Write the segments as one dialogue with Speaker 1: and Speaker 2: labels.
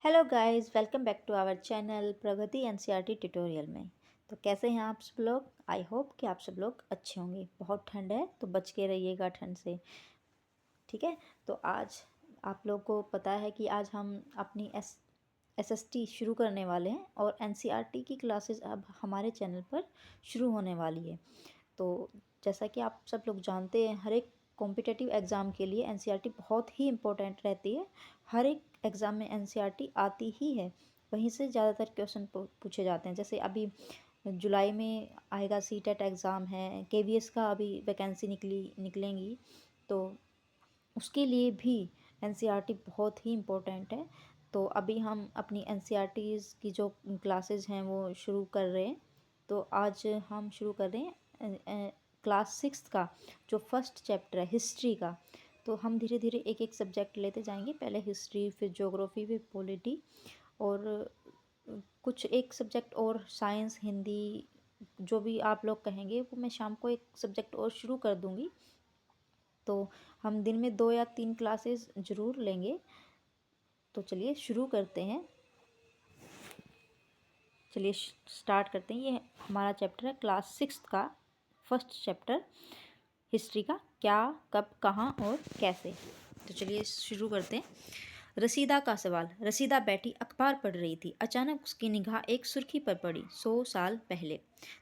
Speaker 1: Hello guys, welcome back to our channel Pragati NCERT tutorial में। तो कैसे हैं आप सब लोग? आई होप कि आप सब लोग अच्छे होंगे। बहुत ठंड है तो बच के रहिएगा ठंड से, ठीक है। तो आज आप लोग को पता है कि आज हम अपनी एसएसटी शुरू करने वाले हैं और एनसीईआरटी की क्लासेस अब हमारे चैनल पर शुरू होने वाली है। तो जैसा कि आप सब लोग जानते हैं, हर एक कॉम्पिटिटिव एग्ज़ाम के लिए एनसीईआरटी बहुत ही इम्पोर्टेंट रहती है। हर एक एग्ज़ाम में एनसीईआरटी आती ही है, वहीं से ज़्यादातर क्वेश्चन पूछे जाते हैं। जैसे अभी जुलाई में आएगा सीटेट एग्ज़ाम है, केवीएस का अभी वैकेंसी निकलेंगी, तो उसके लिए भी एनसीईआरटी बहुत ही इम्पोर्टेंट है। तो अभी हम अपनी एनसीईआरटीज़ की जो क्लासेस हैं वो शुरू कर रहे हैं। तो आज हम शुरू कर रहे हैं क्लास 6 का जो फर्स्ट चैप्टर है हिस्ट्री का। तो हम धीरे धीरे एक एक सब्जेक्ट लेते जाएंगे, पहले हिस्ट्री, फिर ज्योग्राफी, फिर पॉलिटी, और कुछ एक सब्जेक्ट और साइंस, हिंदी, जो भी आप लोग कहेंगे वो मैं शाम को एक सब्जेक्ट और शुरू कर दूँगी। तो हम दिन में 2 या 3 क्लासेस ज़रूर लेंगे। तो चलिए शुरू करते हैं। चलिए स्टार्ट करते हैं। ये हमारा चैप्टर है क्लास 6 का फर्स्ट चैप्टर हिस्ट्री का, क्या, कब, कहाँ और कैसे। तो चलिए शुरू करते हैं। रसीदा का सवाल। रसीदा बैठी अखबार पढ़ रही थी। अचानक उसकी निगाह एक सुर्खी पर पड़ी, 100 साल पहले।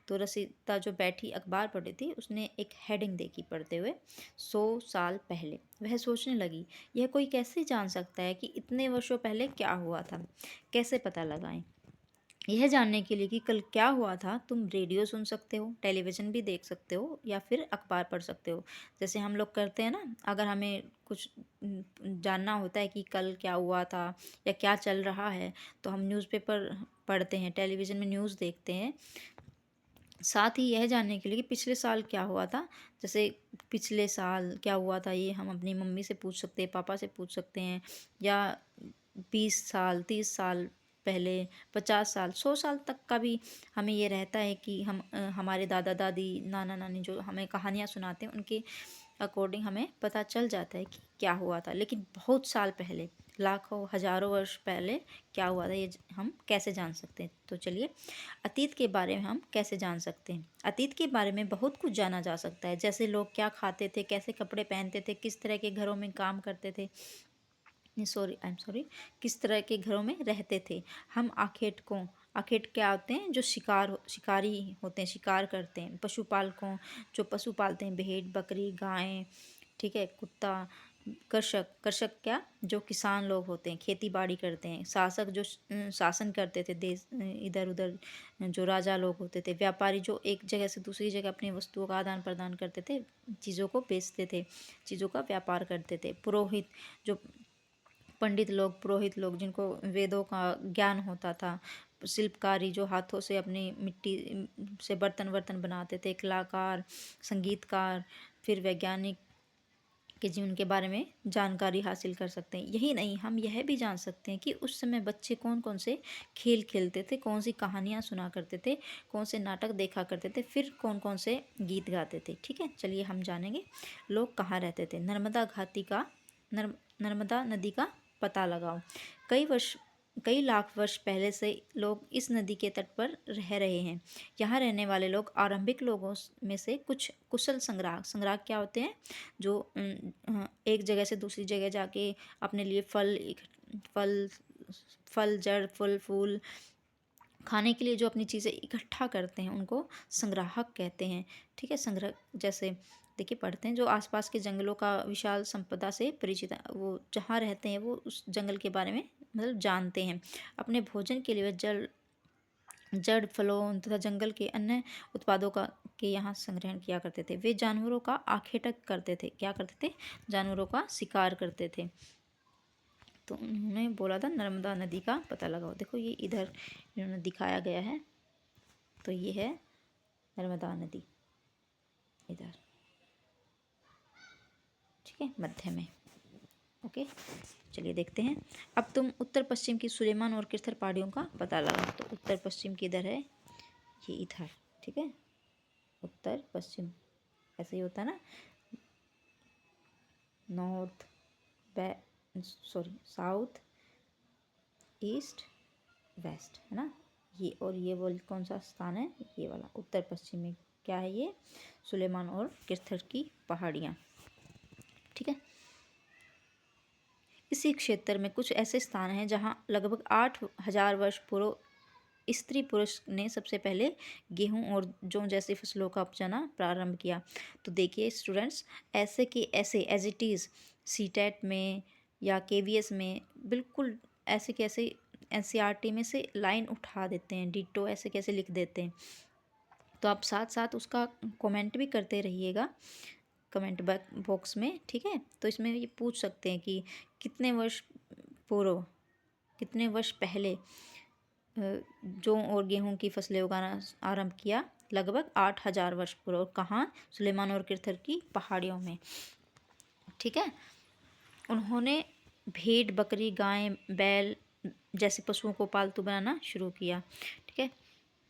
Speaker 1: तो रसीदा जो बैठी अखबार पढ़ रही थी, उसने एक हेडिंग देखी पढ़ते हुए, 100 साल पहले। वह सोचने लगी, यह कोई कैसे जान सकता है कि इतने वर्षों पहले क्या हुआ था। कैसे पता लगाएं? यह जानने के लिए कि कल क्या हुआ था, तुम रेडियो सुन सकते हो, टेलीविज़न भी देख सकते हो, या फिर अखबार पढ़ सकते हो। जैसे हम लोग करते हैं ना, अगर हमें कुछ जानना होता है कि कल क्या हुआ था या क्या चल रहा है, तो हम न्यूज़पेपर पढ़ते हैं, टेलीविज़न में न्यूज़ देखते हैं। साथ ही यह जानने के लिए कि पिछले साल क्या हुआ था, जैसे पिछले साल क्या हुआ था, ये हम अपनी मम्मी से पूछ सकते हैं, पापा से पूछ सकते हैं, या 20 साल, 30 साल पहले, 50 साल, 100 साल तक का भी हमें ये रहता है कि हम हमारे दादा दादी, नाना नानी जो हमें कहानियाँ सुनाते हैं, उनके अकॉर्डिंग हमें पता चल जाता है कि क्या हुआ था। लेकिन बहुत साल पहले, लाखों हज़ारों वर्ष पहले क्या हुआ था, ये हम कैसे जान सकते हैं? तो चलिए, अतीत के बारे में हम कैसे जान सकते हैं? अतीत के बारे में बहुत कुछ जाना जा सकता है, जैसे लोग क्या खाते थे, कैसे कपड़े पहनते थे, किस तरह के घरों में काम करते थे, आई एम सॉरी, किस तरह के घरों में रहते थे। हम आखेट क्या होते हैं, जो शिकारी होते हैं, शिकार करते हैं। पशुपालकों, जो पशु पालते हैं, भेड़, बकरी, गायें, ठीक है, कुत्ता। कृषक क्या, जो किसान लोग होते हैं, खेती बाड़ी करते हैं। शासक, जो शासन करते थे देश इधर उधर, जो राजा लोग होते थे। व्यापारी, जो एक जगह से दूसरी जगह अपनी वस्तुओं का आदान प्रदान करते थे, चीज़ों को बेचते थे, चीज़ों का व्यापार करते थे। पुरोहित, जो पंडित लोग, पुरोहित लोग, जिनको वेदों का ज्ञान होता था। शिल्पकारी, जो हाथों से अपनी मिट्टी से बर्तन वर्तन बनाते थे। कलाकार, संगीतकार, फिर वैज्ञानिक के जीवन के बारे में जानकारी हासिल कर सकते हैं। यही नहीं, हम यह भी जान सकते हैं कि उस समय बच्चे कौन कौन से खेल खेलते थे, कौन सी कहानियाँ सुना करते थे, कौन से नाटक देखा करते थे, फिर कौन कौन से गीत गाते थे। ठीक है, चलिए हम जानेंगे लोग कहाँ रहते थे। नर्मदा नदी का पता लगाओ। कई लाख वर्ष पहले से लोग इस नदी के तट पर रह रहे हैं। यहाँ रहने वाले लोग आरंभिक लोगों में से कुछ कुशल संग्राहक क्या होते हैं, जो एक जगह से दूसरी जगह जाके अपने लिए फल फल जड़, फल फूल खाने के लिए जो अपनी चीज़ें इकट्ठा करते हैं, उनको संग्राहक कहते हैं। ठीक है, संग्रह, जैसे देखिए पढ़ते हैं, जो आसपास के जंगलों का विशाल संपदा से परिचित है, वो जहाँ रहते हैं वो उस जंगल के बारे में मतलब जानते हैं। अपने भोजन के लिए जड़, फलों तथा जंगल के अन्य उत्पादों का के यहाँ संग्रहण किया करते थे। वे जानवरों का आखेटक करते थे। क्या करते थे? जानवरों का शिकार करते थे। तो उन्होंने बोला था नर्मदा नदी का पता लगाओ। देखो ये इधर इन्होंने दिखाया गया है, तो ये है नर्मदा नदी इधर, ठीक है, मध्य में। ओके, चलिए देखते हैं। अब तुम उत्तर पश्चिम की सुलेमान और किरथर पहाड़ियों का पता लगाओ। तो उत्तर पश्चिम किधर है? ये इधर, ठीक है, उत्तर पश्चिम ऐसे ही होता है ना, नॉर्थ, साउथ, ईस्ट वेस्ट, है ना। ये और ये वो कौन सा स्थान है, ये वाला उत्तर पश्चिम में क्या है, ये सुलेमान और किर्थर की पहाड़ियाँ, ठीक है। इसी क्षेत्र में कुछ ऐसे स्थान हैं जहाँ लगभग 8,000 वर्ष पूर्व स्त्री पुरुष ने सबसे पहले गेहूं और जौ जैसी फसलों का उपजाना प्रारंभ किया। तो देखिए स्टूडेंट्स, ऐसे के ऐसे एज इट इज़ सीटेट में या केवीएस में बिल्कुल ऐसे कैसे एनसीईआरटी में से लाइन उठा देते हैं, डिटो ऐसे कैसे लिख देते हैं। तो आप साथ साथ उसका कमेंट भी करते रहिएगा कमेंट बॉक्स में, ठीक है। तो इसमें ये पूछ सकते हैं कि कितने वर्ष पूर्व, कितने वर्ष पहले जौ और गेहूं की फसलें उगाना आरंभ किया। लगभग 8,000 वर्ष पूर्व। कहाँ? सुलेमान और किर्थर की पहाड़ियों में, ठीक है। उन्होंने भेड़, बकरी, गाय, बैल जैसे पशुओं को पालतू बनाना शुरू किया, ठीक है।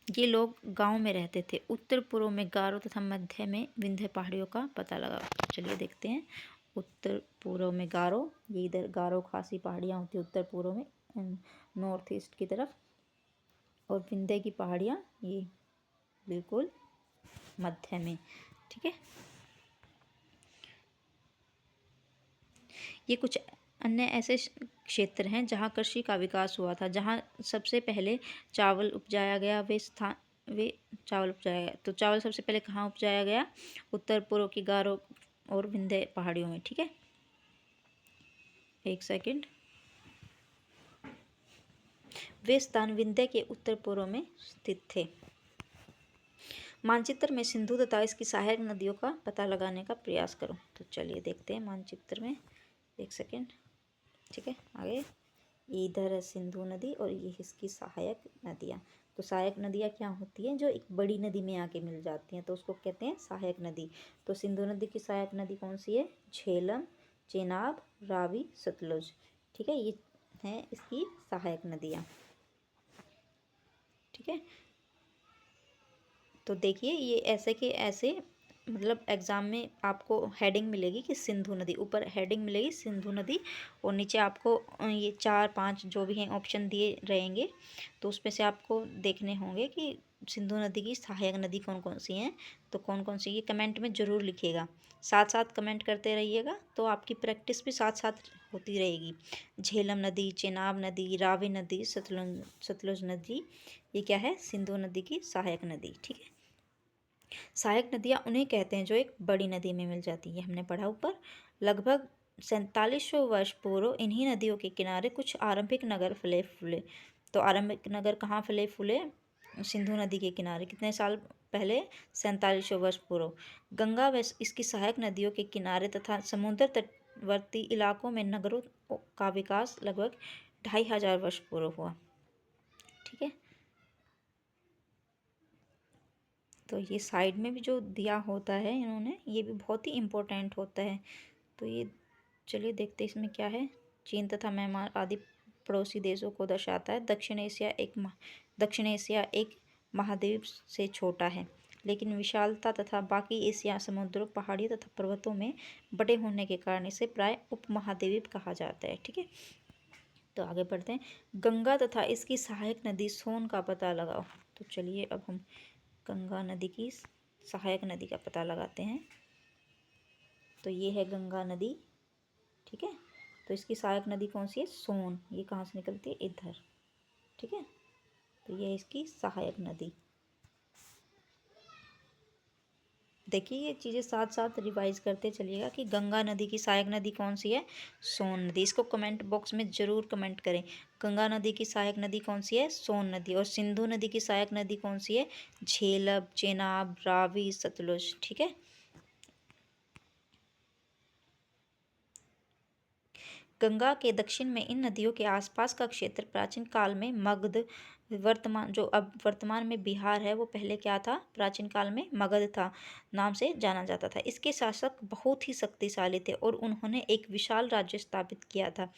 Speaker 1: ये लोग गांव में रहते थे। उत्तर पूर्व में गारो तथा मध्य में विंध्य पहाड़ियों का पता लगा। चलिए देखते हैं। उत्तर पूर्व में गारो, ये इधर गारो खासी पहाड़ियाँ होती है उत्तर पूर्व में, नॉर्थ ईस्ट की तरफ, और विंध्य की पहाड़ियाँ ये बिल्कुल मध्य में, ठीक है। ये कुछ अन्य ऐसे क्षेत्र हैं जहाँ कृषि का विकास हुआ था, जहाँ सबसे पहले चावल उपजाया गया। वे चावल उपजाया गया। तो चावल सबसे पहले कहाँ उपजाया गया? उत्तर पूर्व की गारो और विंध्य पहाड़ियों में, ठीक है। एक सेकंड। वे स्थान विंध्य के उत्तर पूर्व में स्थित थे। मानचित्र में सिंधु तथा इसकी सहायक नदियों का पता लगाने का प्रयास करो। तो चलिए देखते हैं मानचित्र में, एक सेकेंड, ठीक है। आगे इधर है सिंधु नदी और ये इसकी सहायक नदियाँ। तो सहायक नदियाँ क्या होती हैं? जो एक बड़ी नदी में आके मिल जाती हैं, तो उसको कहते हैं सहायक नदी। तो सिंधु नदी की सहायक नदी कौन सी है? झेलम, चेनाब, रावी, सतलुज, ठीक है। ये हैं इसकी सहायक नदियाँ, ठीक है। तो देखिए ये ऐसे के ऐसे, मतलब एग्ज़ाम में आपको हेडिंग मिलेगी कि सिंधु नदी, ऊपर हेडिंग मिलेगी सिंधु नदी, और नीचे आपको ये 4-5 जो भी हैं ऑप्शन दिए रहेंगे, तो उसमें से आपको देखने होंगे कि सिंधु नदी की सहायक नदी कौन कौन सी हैं। तो कौन कौन सी, ये कमेंट में ज़रूर लिखिएगा, साथ साथ कमेंट करते रहिएगा, तो आपकी प्रैक्टिस भी साथ साथ होती रहेगी। झेलम नदी, चेनाब नदी, रावी नदी, सतलुज नदी, ये क्या है? सिंधु नदी की सहायक नदी, ठीक है। सहायक नदियाँ उन्हें कहते हैं जो एक बड़ी नदी में मिल जाती है, हमने पढ़ा ऊपर। लगभग 4700 वर्ष पूर्व इन्हीं नदियों के किनारे कुछ आरंभिक नगर फले फूले। तो आरंभिक नगर कहाँ फले फूले? सिंधु नदी के किनारे। कितने साल पहले? 4700 वर्ष पूर्व। गंगा व इसकी सहायक नदियों के किनारे तथा समुद्र तटवर्ती इलाकों में नगरों का विकास लगभग 2500 वर्ष पूर्व हुआ, ठीक है। तो ये साइड में भी जो दिया होता है इन्होंने, ये भी बहुत ही इम्पोर्टेंट होता है। तो ये चलिए देखते हैं इसमें क्या है। चीन तथा म्यांमार आदि पड़ोसी देशों को दर्शाता है। दक्षिण एशिया एक महाद्वीप से छोटा है, लेकिन विशालता तथा बाकी एशिया समुद्रों, पहाड़ी तथा पर्वतों में बटे होने के कारण इसे प्राय उपमहाद्वीप कहा जाता है, ठीक है। तो आगे बढ़ते हैं। गंगा तथा इसकी सहायक नदी सोन का पता लगाओ। तो चलिए अब हम गंगा नदी की सहायक नदी का पता लगाते हैं। तो ये है गंगा नदी, ठीक है। तो इसकी सहायक नदी कौन सी है? सोन। ये कहाँ से निकलती है? इधर, ठीक है। तो ये है इसकी सहायक नदी। देखिए ये चीज़ें साथ साथ रिवाइज करते चलिएगा कि गंगा नदी की सहायक नदी कौन सी है? सोन नदी। इसको कमेंट बॉक्स में ज़रूर कमेंट करें। गंगा नदी की सहायक नदी कौन सी है? सोन नदी। और सिंधु नदी की सहायक नदी कौन सी है? झेलम, चेनाब, रावी, सतलुज, ठीक है। गंगा के दक्षिण में इन नदियों के आसपास का क्षेत्र प्राचीन काल में मगध, जो अब वर्तमान में बिहार है, वो पहले क्या था, प्राचीन काल में मगध था नाम से जाना जाता था। इसके शासक बहुत ही शक्तिशाली थे और उन्होंने एक विशाल राज्य स्थापित किया था।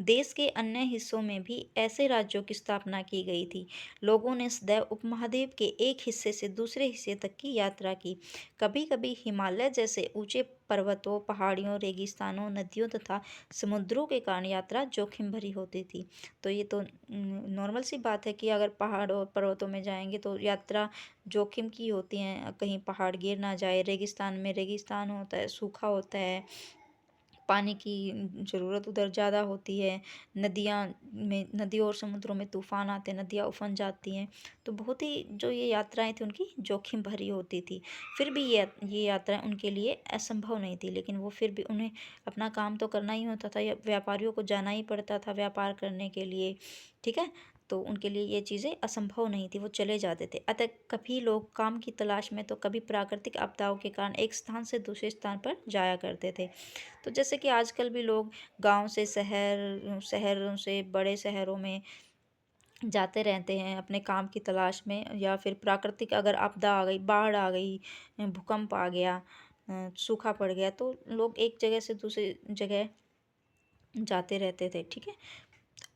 Speaker 1: देश के अन्य हिस्सों में भी ऐसे राज्यों की स्थापना की गई थी। लोगों ने सदैव उपमहाद्वीप के एक हिस्से से दूसरे हिस्से तक की यात्रा की। कभी कभी हिमालय जैसे ऊंचे पर्वतों, पहाड़ियों, रेगिस्तानों, नदियों तथा समुद्रों के कारण यात्रा जोखिम भरी होती थी। तो ये तो नॉर्मल सी बात है कि अगर पहाड़ों पर्वतों में जाएंगे तो यात्रा जोखिम की होती है, कहीं पहाड़ गिर ना जाए। रेगिस्तान में रेगिस्तान होता है, सूखा होता है, पानी की ज़रूरत उधर ज़्यादा होती है। नदियों और समुद्रों में तूफान आते हैं, नदियाँ उफन जाती हैं। तो बहुत ही जो ये यात्राएं थी उनकी जोखिम भरी होती थी। फिर भी ये यात्राएं उनके लिए असंभव नहीं थी, लेकिन वो फिर भी उन्हें अपना काम तो करना ही होता था, या व्यापारियों को जाना ही पड़ता था व्यापार करने के लिए। ठीक है, तो उनके लिए ये चीज़ें असंभव नहीं थी, वो चले जाते थे। अतः कभी लोग काम की तलाश में तो कभी प्राकृतिक आपदाओं के कारण एक स्थान से दूसरे स्थान पर जाया करते थे। तो जैसे कि आजकल भी लोग गांव से शहरों से बड़े शहरों में जाते रहते हैं अपने काम की तलाश में, या फिर प्राकृतिक अगर आपदा आ गई, बाढ़ आ गई, भूकंप आ गया, सूखा पड़ गया, तो लोग एक जगह से दूसरी जगह जाते रहते थे। ठीक है,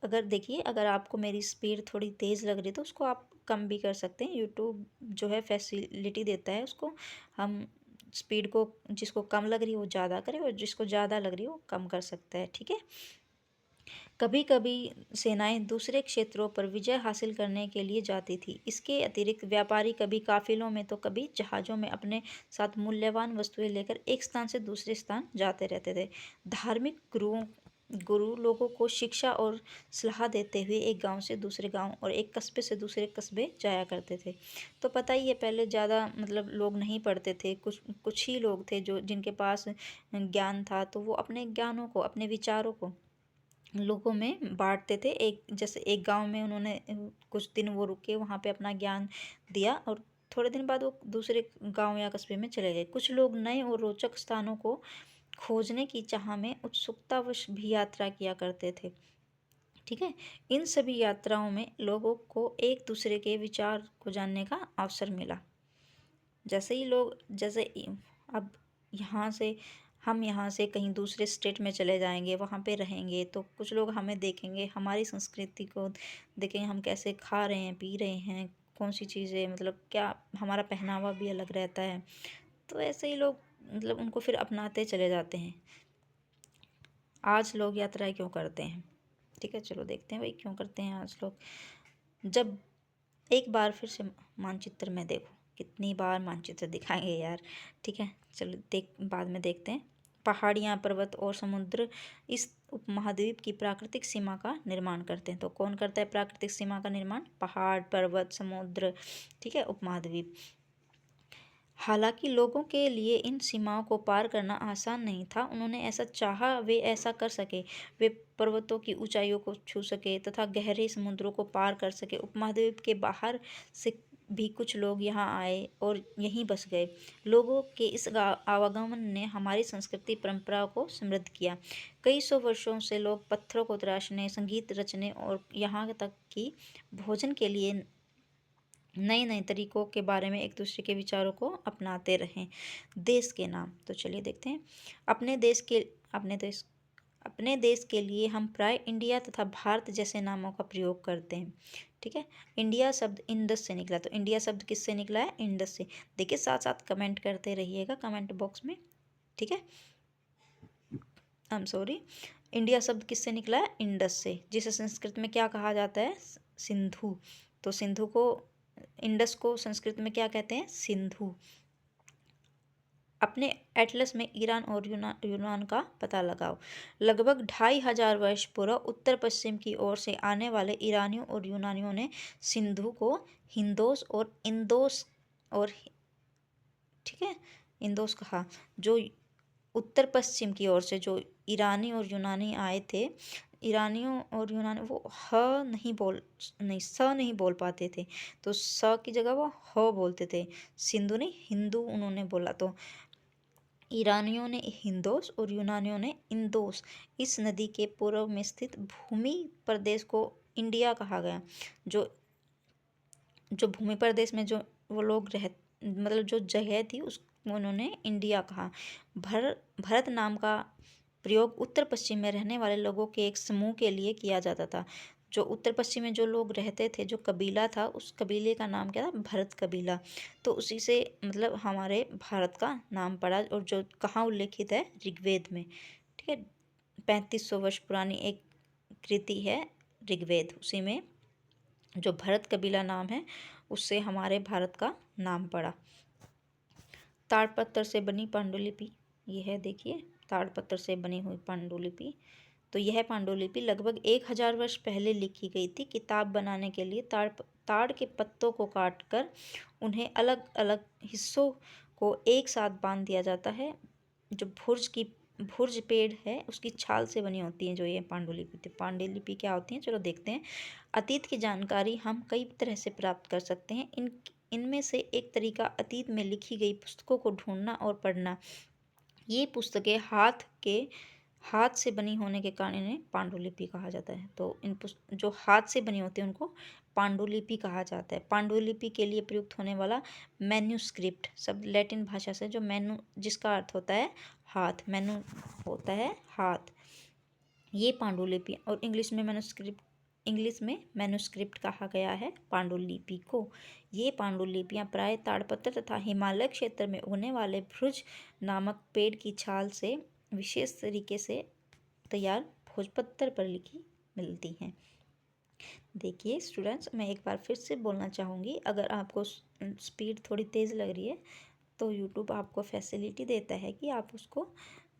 Speaker 1: अगर देखिए, अगर आपको मेरी स्पीड थोड़ी तेज़ लग रही है तो उसको आप कम भी कर सकते हैं। यूट्यूब जो है फैसिलिटी देता है उसको, हम स्पीड को जिसको कम लग रही है वो ज़्यादा करे, और जिसको ज़्यादा लग रही है वो कम कर सकता है। ठीक है, कभी कभी सेनाएं दूसरे क्षेत्रों पर विजय हासिल करने के लिए जाती थी। इसके अतिरिक्त व्यापारी कभी काफिलों में तो कभी जहाज़ों में अपने साथ मूल्यवान वस्तुएं लेकर एक स्थान से दूसरे स्थान जाते रहते थे। धार्मिक गुरु लोगों को शिक्षा और सलाह देते हुए एक गांव से दूसरे गांव और एक कस्बे से दूसरे कस्बे जाया करते थे। तो पता ही है, पहले ज़्यादा मतलब लोग नहीं पढ़ते थे, कुछ कुछ ही लोग थे जो जिनके पास ज्ञान था, तो वो अपने ज्ञानों को, अपने विचारों को लोगों में बांटते थे। एक जैसे एक गांव में उन्होंने कुछ दिन वो रुके, वहाँ पे अपना ज्ञान दिया, और थोड़े दिन बाद वो दूसरे गांव या कस्बे में चले गए। कुछ लोग नए और रोचक स्थानों को खोजने की चाह में उत्सुकतावश भी यात्रा किया करते थे। ठीक है, इन सभी यात्राओं में लोगों को एक दूसरे के विचार को जानने का अवसर मिला। जैसे ही लोग जैसे अब यहाँ से हम यहाँ से कहीं दूसरे स्टेट में चले जाएंगे, वहाँ पे रहेंगे, तो कुछ लोग हमें देखेंगे, हमारी संस्कृति को देखेंगे, हम कैसे खा रहे हैं, पी रहे हैं, कौन सी चीज़ें, मतलब क्या हमारा पहनावा भी अलग रहता है। तो ऐसे ही लोग मतलब उनको फिर अपनाते चले जाते हैं। आज लोग यात्राएं क्यों करते हैं? ठीक है, चलो देखते हैं भाई क्यों करते हैं आज लोग। जब एक बार फिर से मानचित्र में देखो, कितनी बार मानचित्र दिखाएंगे यार। ठीक है, चलो बाद में देखते हैं। पहाड़ियाँ, पर्वत और समुद्र इस उपमहाद्वीप की प्राकृतिक सीमा का निर्माण करते हैं। तो कौन करता है प्राकृतिक सीमा का निर्माण? पहाड़, पर्वत, समुद्र। ठीक है, उपमहाद्वीप। हालांकि लोगों के लिए इन सीमाओं को पार करना आसान नहीं था। उन्होंने ऐसा चाहा, वे ऐसा कर सके। वे पर्वतों की ऊंचाइयों को छू सके तथा गहरे समुद्रों को पार कर सके। उपमहाद्वीप के बाहर से भी कुछ लोग यहाँ आए और यहीं बस गए। लोगों के इस आवागमन ने हमारी संस्कृति परंपरा को समृद्ध किया। कई सौ वर्षों से लोग पत्थरों को तराशने, संगीत रचने और यहाँ तक कि भोजन के लिए नए नए तरीकों के बारे में एक दूसरे के विचारों को अपनाते रहें। देश के नाम, तो चलिए देखते हैं। अपने देश के लिए हम प्राय इंडिया तथा भारत जैसे नामों का प्रयोग करते हैं। ठीक है, इंडिया शब्द इंडस से निकला, तो इंडिया शब्द किससे निकला है? इंडस से। देखिए, साथ साथ कमेंट करते रहिएगा कमेंट बॉक्स में। ठीक है, आई एम सॉरी, इंडिया शब्द किससे निकला है? इंडस से, जिसे संस्कृत में क्या कहा जाता है? सिंधु। तो सिंधु को, इंडस को संस्कृत में क्या कहते हैं? सिंधु। अपने एटलस में ईरान और यूनान का पता लगाओ। लगभग 2500 वर्ष पूर्व उत्तर पश्चिम की ओर से आने वाले ईरानियों और यूनानियों ने सिंधु को हिंदोस और इंदोस और ठीक है, इंदोस कहा। जो उत्तर पश्चिम की ओर से जो ईरानी और यूनानी आए थे, ईरानियों और यूनानी, वो स नहीं बोल पाते थे, तो स की जगह वो ह बोलते थे। सिंधु नहीं, हिंदू उन्होंने बोला। तो ईरानियों ने हिंदोस और यूनानियों ने इंदोस। इस नदी के पूर्व में स्थित भूमि प्रदेश को इंडिया कहा गया। जो जो भूमि प्रदेश में जो वो लोग मतलब जो जगह थी उस उन्होंने इंडिया कहा। भरत नाम का प्रयोग उत्तर पश्चिम में रहने वाले लोगों के एक समूह के लिए किया जाता था। जो उत्तर पश्चिम में जो लोग रहते थे, जो कबीला था, उस कबीले का नाम क्या था? भरत कबीला। तो उसी से मतलब हमारे भारत का नाम पड़ा, और जो कहाँ उल्लेखित है? ऋग्वेद में। ठीक है, 3500 वर्ष पुरानी एक कृति है ऋग्वेद, उसी में जो भरत कबीला नाम है उससे हमारे भारत का नाम पड़ा। ताड़पत्र से बनी पांडुलिपि, यह है देखिए, ताड़पत्र से बनी हुई पांडुलिपि। तो यह पांडुलिपि लगभग 1000 वर्ष पहले लिखी गई थी। किताब बनाने के लिए ताड़ के पत्तों को काटकर उन्हें अलग अलग हिस्सों को एक साथ बांध दिया जाता है। जो भुर्ज पेड़ है उसकी छाल से बनी होती है जो ये पांडुलिपि थी। पांडुलिपि क्या होती है, चलो देखते हैं। अतीत की जानकारी हम कई तरह से प्राप्त कर सकते हैं। इनमें से एक तरीका अतीत में लिखी गई पुस्तकों को ढूंढना और पढ़ना। ये पुस्तकें हाथ से बनी होने के कारण इन्हें पांडुलिपि कहा जाता है। तो जो हाथ से बनी होती है उनको पांडुलिपि कहा जाता है। पांडुलिपि के लिए प्रयुक्त होने वाला मैन्युस्क्रिप्ट शब्द लैटिन भाषा से, जो मैनु जिसका अर्थ होता है हाथ, मैनु होता है हाथ। ये पांडुलिपि, और इंग्लिश में मैन्युस्क्रिप्ट कहा गया है पांडुलिपि को। ये पांडुलिपियाँ प्राय ताड़पत्र तथा हिमालय क्षेत्र में उगने वाले भुर्ज नामक पेड़ की छाल से विशेष तरीके से तैयार भोजपत्र पर लिखी मिलती हैं। देखिए स्टूडेंट्स, मैं एक बार फिर से बोलना चाहूँगी, अगर आपको स्पीड थोड़ी तेज़ लग रही है तो यूट्यूब आपको फैसिलिटी देता है कि आप उसको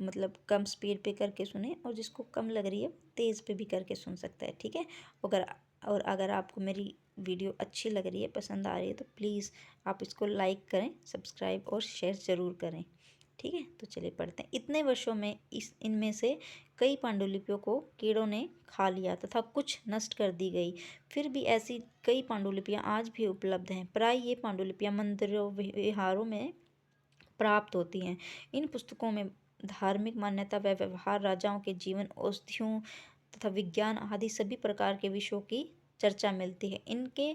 Speaker 1: मतलब कम स्पीड पे करके सुने, और जिसको कम लग रही है तेज़ पे भी करके सुन सकता है। ठीक है, अगर आपको मेरी वीडियो अच्छी लग रही है, पसंद आ रही है, तो प्लीज़ आप इसको लाइक करें, सब्सक्राइब और शेयर ज़रूर करें। ठीक है, तो चलिए पढ़ते हैं। इतने वर्षों में इनमें से कई पांडुलिपियों को कीड़ों ने खा लिया तथा कुछ नष्ट कर दी गई। फिर भी ऐसी कई पांडुलिपियाँ आज भी उपलब्ध हैं। प्राय ये पांडुलिपियाँ मंदिरों विहारों में प्राप्त होती हैं। इन पुस्तकों में धार्मिक मान्यता व व्यवहार, राजाओं के जीवन, औषधियों तथा विज्ञान आदि सभी प्रकार के विषयों की चर्चा मिलती है। इनके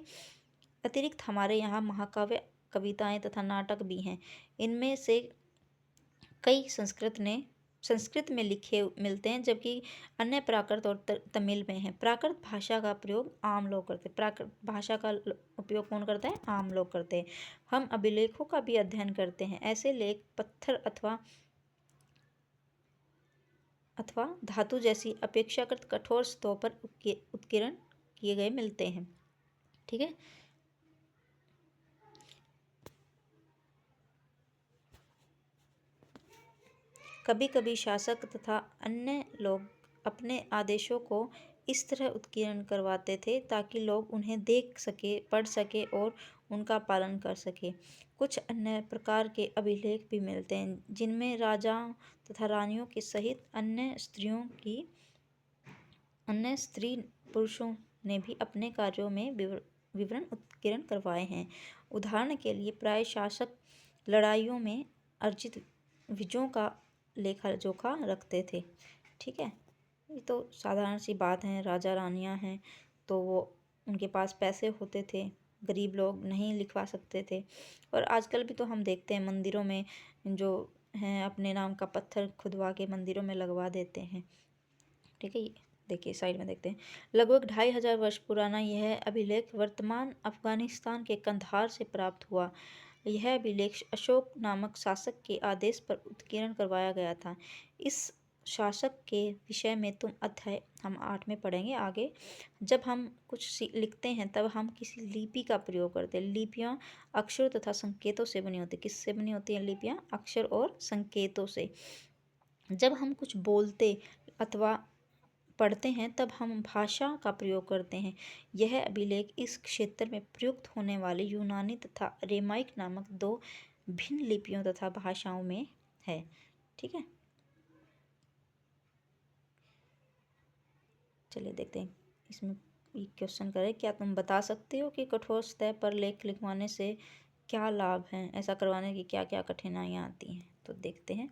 Speaker 1: अतिरिक्त हमारे यहाँ महाकाव्य, कविताएं तथा नाटक भी हैं। इनमें से कई संस्कृत में लिखे मिलते हैं, जबकि अन्य प्राकृत और तमिल में हैं। प्राकृत भाषा का प्रयोग आम लोग करते हैं। प्राकृत भाषा का उपयोग कौन करता है? आम लोग करते हैं। हम अभिलेखों का भी अध्ययन करते हैं। ऐसे लेख पत्थर अथवा धातु जैसी अपेक्षाकृत कठोर सतहों पर उत्कीर्ण किए गए मिलते हैं। ठीक है, कभी कभी शासक तथा अन्य लोग अपने आदेशों को इस तरह उत्कीर्ण करवाते थे ताकि लोग उन्हें देख सके, पढ़ सके और उनका पालन कर सके। कुछ अन्य प्रकार के अभिलेख भी मिलते हैं जिनमें राजाओं तथा रानियों के सहित अन्य स्त्री पुरुषों ने भी अपने कार्यों में विवरण उत्कीर्ण करवाए हैं। उदाहरण के लिए प्राय शासक लड़ाइयों में अर्जित विजयों का लेखा जोखा रखते थे। ठीक है, ये तो साधारण सी बात है। राजा रानियां हैं तो वो उनके पास पैसे होते थे, गरीब लोग नहीं लिखवा सकते थे। और आजकल भी तो हम देखते हैं मंदिरों में जो हैं अपने नाम का पत्थर खुदवा के मंदिरों में लगवा देते हैं। ठीक है, देखिए साइड में देखते हैं। लगभग 2500 वर्ष पुराना यह अभिलेख वर्तमान अफगानिस्तान के कंधार से प्राप्त हुआ। यह अभिलेख अशोक नामक शासक के आदेश पर उत्कीर्ण करवाया गया था। इस शासक के विषय में हम 8 में पढ़ेंगे आगे। जब हम कुछ लिखते हैं तब हम किसी लिपि का प्रयोग करते हैं। लिपियाँ अक्षरों तथा संकेतों से बनी होती है। किससे बनी होती हैं लिपियाँ? अक्षर और संकेतों से। जब हम कुछ बोलते अथवा पढ़ते हैं तब हम भाषा का प्रयोग करते हैं। यह अभिलेख इस क्षेत्र में प्रयुक्त होने वाली यूनानी तथा अरेमाइक नामक 2 भिन्न लिपियों तथा भाषाओं में है। ठीक है, चलिए देखते हैं। इसमें एक क्वेश्चन करें, क्या तुम बता सकते हो कि कठोर सतह पर लेख लिखवाने से क्या लाभ हैं? ऐसा करवाने की क्या क्या कठिनाइयाँ आती हैं? तो देखते हैं।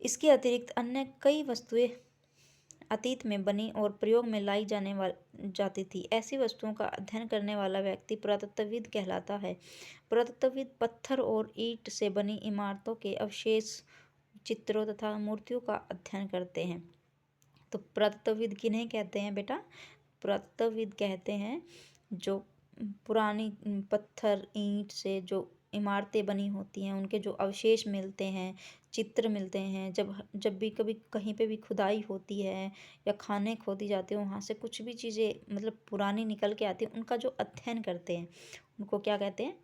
Speaker 1: इसके अतिरिक्त अन्य कई वस्तुएं अतीत में बनी और प्रयोग में लाई जाती थी। ऐसी वस्तुओं का अध्ययन करने वाला व्यक्ति पुरातत्वविद कहलाता है। पुरातत्वविद पत्थर और ईंट से बनी इमारतों के अवशेष, चित्रों तथा मूर्तियों का अध्ययन करते हैं। तो पुरातत्वविद किन्हें कहते हैं बेटा? पुरातत्वविद कहते हैं जो पुरानी पत्थर ईंट से जो इमारतें बनी होती हैं, उनके जो अवशेष मिलते हैं, चित्र मिलते हैं, जब भी कभी कहीं पे भी खुदाई होती है या खाने खोदी जाती है, वहाँ से कुछ भी चीज़ें मतलब पुरानी निकल के आती है, उनका जो अध्ययन करते हैं उनको क्या कहते हैं?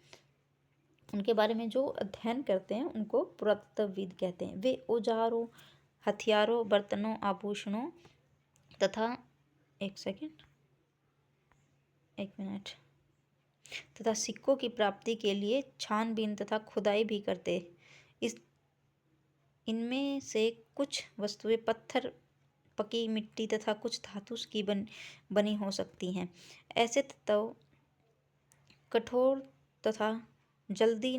Speaker 1: उनके बारे में जो अध्ययन करते हैं उनको पुरातत्वविद कहते हैं। वे औजारों, हथियारों, बर्तनों, आभूषणों तथा एक मिनट तथा सिक्कों की प्राप्ति के लिए छानबीन तथा खुदाई भी करते। इनमें से कुछ वस्तुएं पत्थर, पकी मिट्टी तथा कुछ धातु की बनी हो सकती हैं। ऐसे तत्व कठोर तथा जल्दी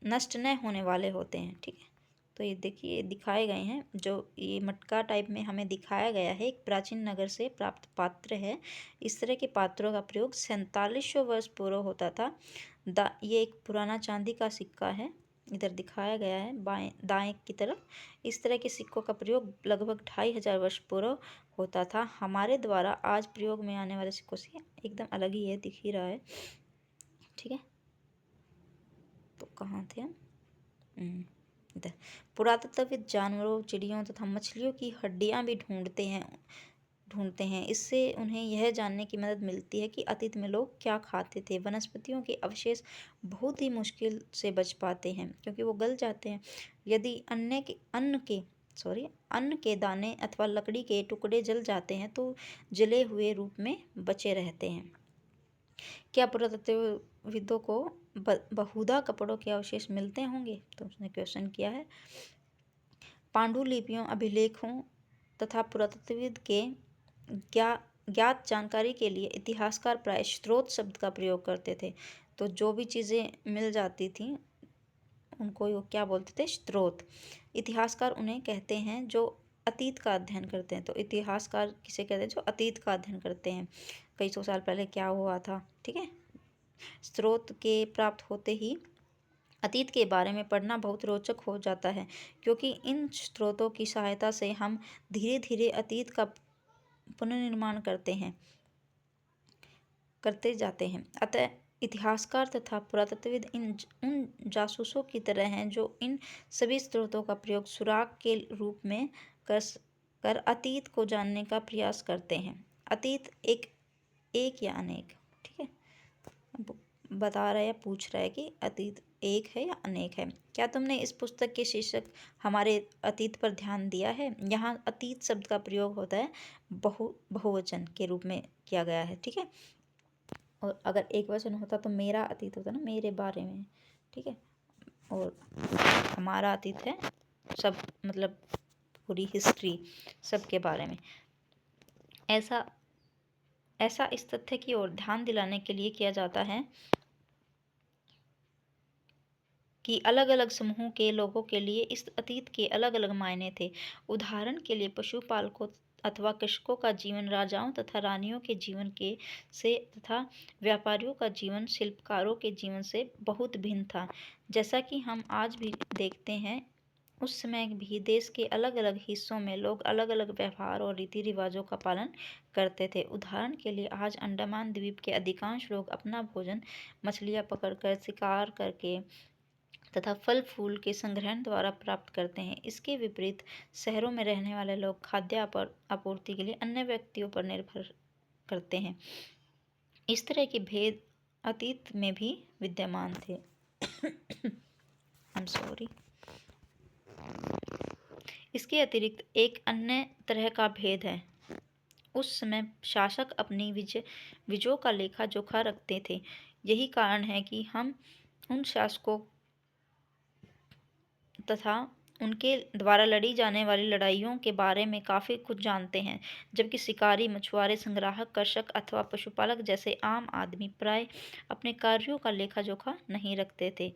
Speaker 1: नष्ट न होने वाले होते हैं। ठीक है, तो ये देखिए दिखाए गए हैं, जो ये मटका टाइप में हमें दिखाया गया है, एक प्राचीन नगर से प्राप्त पात्र है। इस तरह के पात्रों का प्रयोग 4700 वर्ष पूर्व होता था। ये एक पुराना चांदी का सिक्का है, इधर दिखाया गया है दाएं की तरफ। इस तरह के सिक्कों का प्रयोग लगभग 2500 वर्ष पूर्व होता था। हमारे द्वारा आज प्रयोग में आने वाले सिक्कों से एकदम अलग ही है, दिख ही रहा है। ठीक है, तो कहाँ थे हम? इधर पुरातत्वविद जानवरों, चिड़ियों तथा मछलियों की हड्डियां भी ढूंढते हैं। इससे उन्हें यह जानने की मदद मिलती है कि अतीत में लोग क्या खाते थे। वनस्पतियों के अवशेष बहुत ही मुश्किल से बच पाते हैं क्योंकि वो गल जाते हैं। यदि अन्न के दाने अथवा लकड़ी के टुकड़े जल जाते हैं तो जले हुए रूप में बचे रहते हैं। क्या पुरातत्वविदों को बहुधा कपड़ों के अवशेष मिलते होंगे? तो उसने क्वेश्चन किया है। पांडुलिपियों, अभिलेखों तथा पुरातत्वविद के ज्ञात जानकारी के लिए इतिहासकार प्राय स्रोत शब्द का प्रयोग करते थे। तो जो भी चीज़ें मिल जाती थी उनको वो क्या बोलते थे? स्रोत। इतिहासकार उन्हें कहते हैं जो अतीत का अध्ययन करते हैं। तो इतिहासकार किसे कहते हैं? जो अतीत का अध्ययन करते हैं, कई सौ साल पहले क्या हुआ था। ठीक है, स्रोत के प्राप्त होते ही अतीत के बारे में पढ़ना बहुत रोचक हो जाता है, क्योंकि इन स्रोतों की सहायता से हम धीरे धीरे अतीत का पुनर्निर्माण करते जाते हैं। अतः इतिहासकार तथा पुरातत्वविद उन जासूसों की तरह हैं जो इन सभी स्रोतों का प्रयोग सुराग के रूप में कर अतीत को जानने का प्रयास करते हैं। अतीत एक या अनेक? ठीक है, बता रहा है या पूछ रहा है कि अतीत एक है या अनेक है। क्या तुमने इस पुस्तक के शीर्षक हमारे अतीत पर ध्यान दिया है? यहाँ अतीत शब्द का प्रयोग होता है बहुवचन के रूप में किया गया है। ठीक है, और अगर एक वचन होता तो मेरा अतीत होता ना, मेरे बारे में। ठीक है, और हमारा अतीत है सब, मतलब पूरी हिस्ट्री सबके बारे में। ऐसा इस तथ्य की ओर ध्यान दिलाने के लिए किया जाता है कि अलग अलग समूह के लोगों के लिए इस अतीत के अलग अलग मायने थे। उदाहरण के लिए पशुपालकों अथवा कृषकों का जीवन राजाओं तथा रानियों के जीवन से तथा व्यापारियों का जीवन शिल्पकारों के जीवन से बहुत भिन्न था। जैसा कि हम आज भी देखते हैं, उस समय भी देश के अलग अलग हिस्सों में लोग अलग अलग व्यवहार और रीति रिवाजों का पालन करते थे। उदाहरण के लिए आज अंडमान द्वीप के अधिकांश लोग अपना भोजन मछलियाँ पकड़कर, शिकार करके तथा फल फूल के संग्रहण द्वारा प्राप्त करते हैं। इसके विपरीत शहरों में रहने वाले लोग खाद्य आपूर्ति के लिए अन्य व्यक्तियों पर निर्भर करते हैं। इस तरह के भेद अतीत में भी विद्यमान थे। इसके अतिरिक्त एक अन्य तरह का भेद है। उस समय शासक अपनी विजयों का लेखा जोखा रखते थे। यही कारण है कि हम उन शासकों तथा उनके द्वारा लड़ी जाने वाली लड़ाइयों के बारे में काफ़ी कुछ जानते हैं, जबकि शिकारी, मछुआरे, संग्राहक, कृषक अथवा पशुपालक जैसे आम आदमी प्राय अपने कार्यों का लेखा जोखा नहीं रखते थे।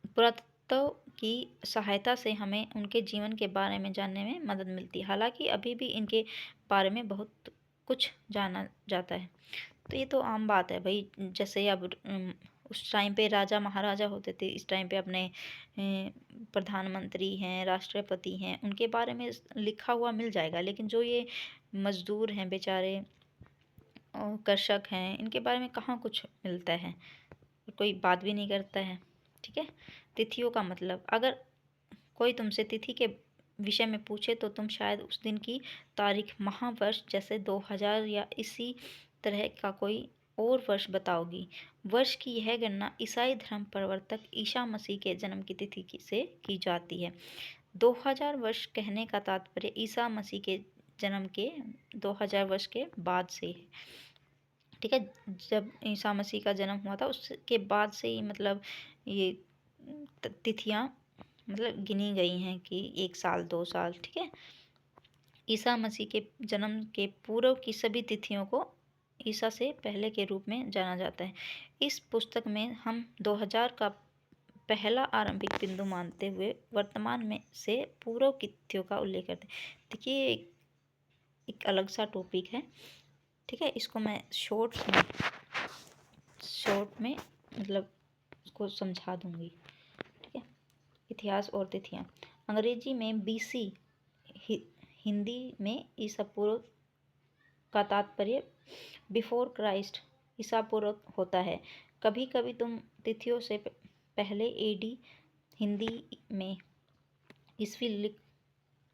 Speaker 1: पुरातत्व की सहायता से हमें उनके जीवन के बारे में जानने में मदद मिलती है। हालांकि अभी भी इनके बारे में बहुत कुछ जाना जाता है। तो ये तो आम बात है भाई, जैसे अब उस टाइम पे राजा महाराजा होते थे, इस टाइम पे अपने प्रधानमंत्री हैं, राष्ट्रपति हैं, उनके बारे में लिखा हुआ मिल जाएगा। लेकिन जो ये मज़दूर हैं बेचारे और कृषक हैं, इनके बारे में कहाँ कुछ मिलता है, कोई बात भी नहीं करता है। ठीक है। तिथियों का मतलब, अगर कोई तुमसे तिथि के विषय में पूछे तो तुम शायद उस दिन की तारीख, माह, वर्ष, जैसे 2000 या इसी तरह का कोई और वर्ष बताओगी। वर्ष की यह गणना ईसाई धर्म प्रवर्तक ईसा मसीह के जन्म की तिथि से की जाती है। 2000 वर्ष कहने का तात्पर्य ईसा मसीह के जन्म के 2000 वर्ष के बाद से है। ठीक है। जब ईसा मसीह का जन्म हुआ था उसके बाद से ही मतलब ये तिथियां मतलब गिनी गई हैं कि 1 साल 2 साल। ठीक है। ईसा मसीह के जन्म के पूर्व की सभी तिथियों को ईसा से पहले के रूप में जाना जाता है। इस पुस्तक में हम 2000 का पहला आरंभिक बिंदु मानते हुए वर्तमान में से पूर्व की तिथियों का उल्लेख करते हैं। देखिए एक अलग सा टॉपिक है। ठीक है। इसको मैं शॉर्ट में मतलब उसको समझा दूंगी। ठीक है। इतिहास और तिथियां। अंग्रेजी में बीसी, हिंदी में ईसा पूर्व का तात्पर्य बिफोर क्राइस्ट, ईसा पूर्व होता है। कभी कभी तुम तिथियों से पहले एडी हिंदी में ईस्वी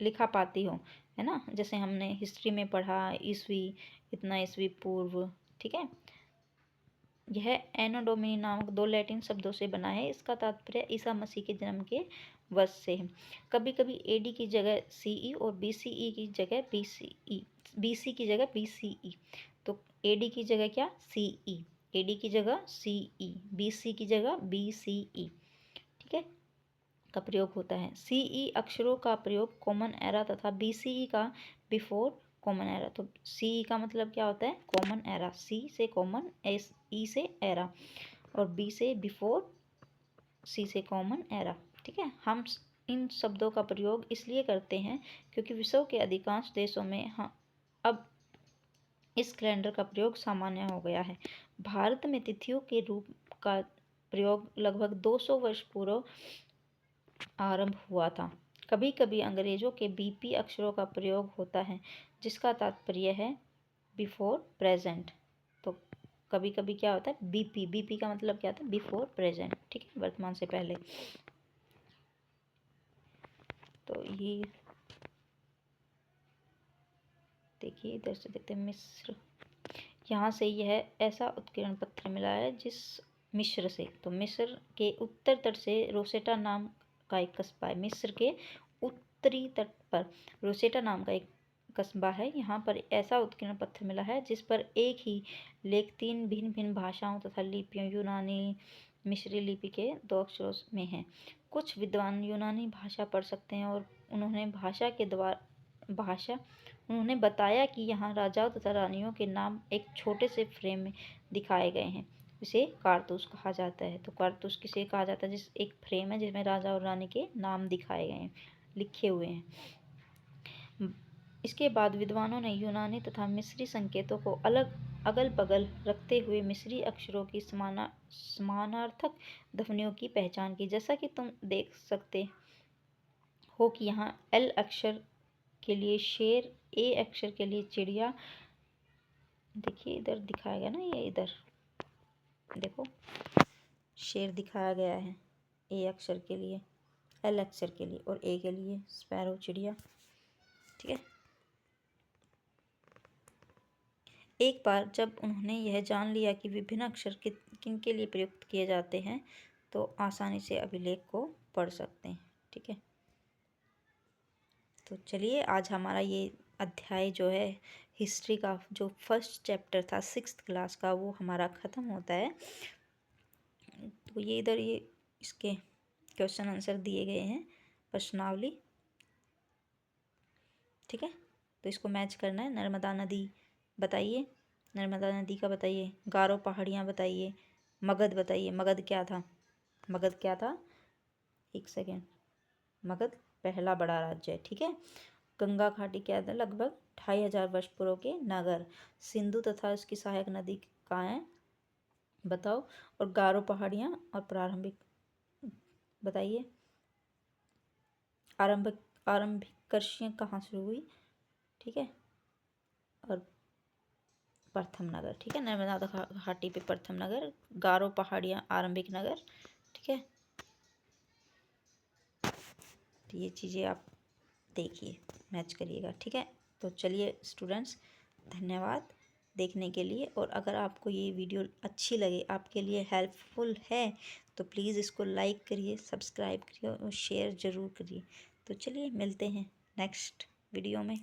Speaker 1: लिखा पाती हो, है ना। जैसे हमने हिस्ट्री में पढ़ा ईस्वी, इतना ईस्वी पूर्व। ठीक है। यह एनो डोमिनी नामक 2 लैटिन शब्दों से बना है। इसका तात्पर्य ईसा मसीह के जन्म के वर्ष से है। कभी कभी एडी की जगह सीई और बीसीई की जगह बीसी की जगह बीसीई। तो एडी की जगह क्या, सीई, एडी की जगह सीई, बीसी की जगह बीसीई। ठीक है, का प्रयोग होता है। सीई अक्षरों का प्रयोग कॉमन एरा तथा बीसीई का बिफोर कॉमन एरा। तो सी का मतलब क्या होता है, कॉमन एरा। सी से कॉमन, एस ई से एरा, और बी से बिफोर, सी से कॉमन एरा। ठीक है। हम इन शब्दों का प्रयोग इसलिए करते हैं क्योंकि विश्व के अधिकांश देशों में अब इस कैलेंडर का प्रयोग सामान्य हो गया है। भारत में तिथियों के रूप का प्रयोग लगभग 200 वर्ष पूर्व आरंभ हुआ था। कभी कभी अंग्रेजों के बीपी अक्षरों का प्रयोग होता है जिसका तात्पर्य है बिफोर प्रेजेंट। तो कभी कभी क्या होता है, बीपी, बीपी का मतलब क्या होता है, बिफोर प्रेजेंट। ठीक है, वर्तमान से पहले। तो ये देखिए, इधर से देखते हैं मिस्र। यहाँ से यह ऐसा उत्कीर्ण पत्थर मिला है जिस मिस्र से, तो मिस्र के उत्तर तट से रोसेटा नाम का एक कस्बा है। मिस्र के उत्तरी तट पर रोसेटा नाम का एक कस्बा है। यहाँ पर ऐसा उत्कीर्ण पत्थर मिला है जिस पर एक ही लेख 3 भिन्न भिन्न भाषाओं तथा लिपियों, यूनानी मिस्री लिपि के 2 अक्षरों में है। कुछ विद्वान यूनानी भाषा पढ़ सकते हैं और उन्होंने बताया कि यहाँ राजाओं तथा रानियों के नाम एक छोटे से फ्रेम में दिखाए गए हैं। इसे कारतूस कहा जाता है। तो कारतूस किसे कहा जाता है, जिस एक फ्रेम है जिसमें राजा और रानी के नाम दिखाए गए हैं, लिखे हुए हैं। इसके बाद विद्वानों ने यूनानी तथा मिस्री संकेतों को अगल बगल रखते हुए मिस्री अक्षरों की समानार्थक ध्वनियों की पहचान की। जैसा कि तुम देख सकते हो कि यहाँ एल अक्षर के लिए शेर, ए अक्षर के लिए चिड़िया। देखिए इधर दिखाया गया ना, ये इधर देखो शेर दिखाया गया है ए अक्षर के लिए, एल अक्षर के लिए, और ए के लिए स्पैरो, चिड़िया। ठीक है। एक बार जब उन्होंने यह जान लिया कि विभिन्न अक्षर किन के लिए प्रयुक्त किए जाते हैं तो आसानी से अभिलेख को पढ़ सकते हैं। ठीक है। तो चलिए, आज हमारा ये अध्याय जो है हिस्ट्री का, जो फर्स्ट चैप्टर था 6th क्लास का, वो हमारा ख़त्म होता है। तो ये इधर ये इसके क्वेश्चन आंसर दिए गए हैं, प्रश्नावली। ठीक है। तो इसको मैच करना है। नर्मदा नदी बताइए, नर्मदा नदी का बताइए। गारो पहाड़ियाँ बताइए। मगध बताइए, मगध क्या था, मगध क्या था, 1 सेकेंड। मगध पहला बड़ा राज्य है। ठीक है। गंगा घाटी क्या है? लगभग 2500 वर्ष पूर्व के नगर। सिंधु तथा इसकी सहायक नदी कहाँ है बताओ। और गारो पहाड़ियाँ और प्रारंभिक बताइए। आरंभिक कृषियाँ कहाँ शुरू हुई? ठीक है। और प्रथम नगर। ठीक है। नर्मदा घाटी पे प्रथम नगर, गारो पहाड़ियाँ आरंभिक नगर। ठीक है। तो ये चीज़ें आप देखिए, मैच करिएगा। ठीक है। तो चलिए स्टूडेंट्स, धन्यवाद देखने के लिए। और अगर आपको ये वीडियो अच्छी लगे, आपके लिए हेल्पफुल है, तो प्लीज़ इसको लाइक करिए, सब्सक्राइब करिए और शेयर ज़रूर करिए। तो चलिए मिलते हैं नेक्स्ट वीडियो में।